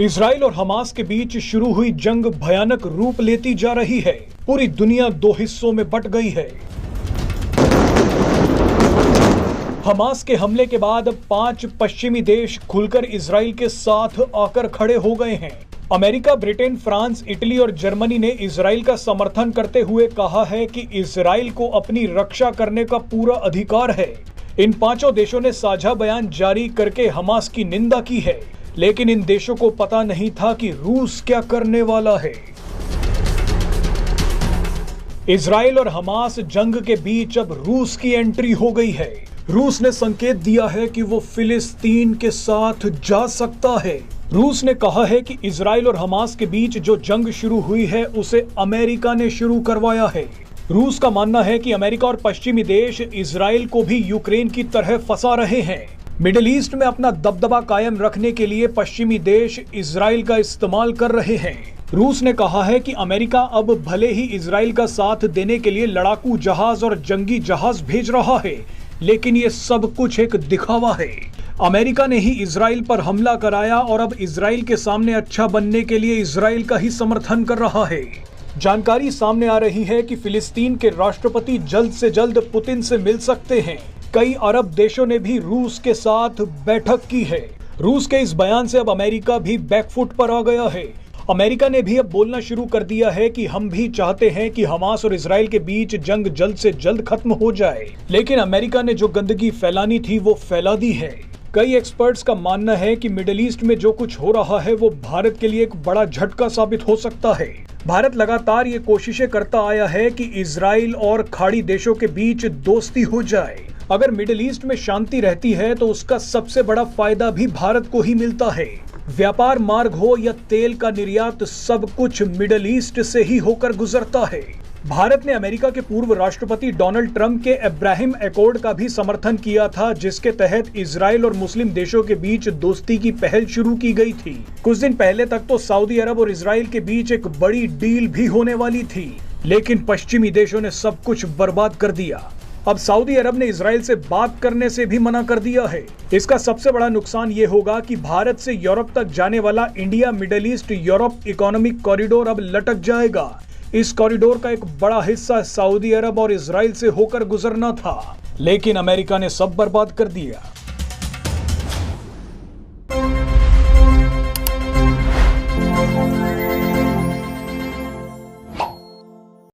Israel और Hamas के बीच शुरू हुई जंग भयानक रूप लेती जा रही है। पूरी दुनिया दो हिस्सों में बंट गई है। हमास के हमले के बाद 5 पश्चिमी देश खुलकर इजराइल के साथ आकर खड़े हो गए हैं। अमेरिका, ब्रिटेन, फ्रांस, इटली और जर्मनी ने इजराइल का समर्थन करते हुए कहा है कि इजराइल को अपनी रक्षा करने का पूरा अधिकार है। इन पांचों देशों ने साझा बयान जारी करके हमास की निंदा की है, लेकिन इन देशों को पता नहीं था कि रूस क्या करने वाला है। इजराइल और हमास जंग के बीच अब रूस की एंट्री हो गई है। रूस ने संकेत दिया है कि वो फिलिस्तीन के साथ जा सकता है। रूस ने कहा है कि इजराइल और हमास के बीच जो जंग शुरू हुई है उसे अमेरिका ने शुरू करवाया है। रूस का मानना है कि अमेरिका और पश्चिमी देश इजराइल को भी यूक्रेन की तरह फंसा रहे हैं। मिडिल ईस्ट में अपना दबदबा कायम रखने के लिए पश्चिमी देश इजराइल का इस्तेमाल कर रहे हैं। रूस ने कहा है कि अमेरिका अब भले ही इजराइल का साथ देने के लिए लड़ाकू जहाज और जंगी जहाज भेज रहा है, लेकिन ये सब कुछ एक दिखावा है। अमेरिका ने ही इजराइल पर हमला कराया और अब इजराइल के सामने अच्छा बनने के लिए इजराइल का ही समर्थन कर रहा है। जानकारी सामने आ रही है कि फिलिस्तीन के राष्ट्रपति जल्द से जल्द पुतिन से मिल सकते हैं। कई अरब देशों ने भी रूस के साथ बैठक की है। रूस के इस बयान से अब अमेरिका भी बैकफुट पर आ गया है। अमेरिका ने भी अब बोलना शुरू कर दिया है कि हम भी चाहते हैं कि हमास और इजराइल के बीच जंग जल्द से जल्द खत्म हो जाए, लेकिन अमेरिका ने जो गंदगी फैलानी थी वो फैला दी है। कई एक्सपर्ट्स का मानना है कि मिडिल ईस्ट में जो कुछ हो रहा है वो भारत के लिए एक बड़ा झटका साबित हो सकता है। भारत लगातार ये कोशिशें करता आया है कि इजराइल और खाड़ी देशों के बीच दोस्ती हो जाए। अगर मिडिल ईस्ट में शांति रहती है तो उसका सबसे बड़ा फायदा भी भारत को ही मिलता है। व्यापार मार्ग हो या तेल का निर्यात, सब कुछ मिडिल ईस्ट से ही होकर गुजरता है। भारत ने अमेरिका के पूर्व राष्ट्रपति डोनाल्ड ट्रंप के अब्राहम एकॉर्ड का भी समर्थन किया था, जिसके तहत इजराइल और मुस्लिम देशों के बीच दोस्ती की पहल शुरू की गई थी। कुछ दिन पहले तक तो सऊदी अरब और इजराइल के बीच एक बड़ी डील भी होने वाली थी, लेकिन पश्चिमी देशों ने सब कुछ बर्बाद कर दिया। अब सऊदी अरब ने इजराइल से बात करने से भी मना कर दिया है। इसका सबसे बड़ा नुकसान ये होगा कि भारत से यूरोप तक जाने वाला India middle east Europe economic corridor अब लटक जाएगा। इस कॉरिडोर का एक बड़ा हिस्सा सऊदी अरब और इजराइल से होकर गुजरना था, लेकिन अमेरिका ने सब बर्बाद कर दिया।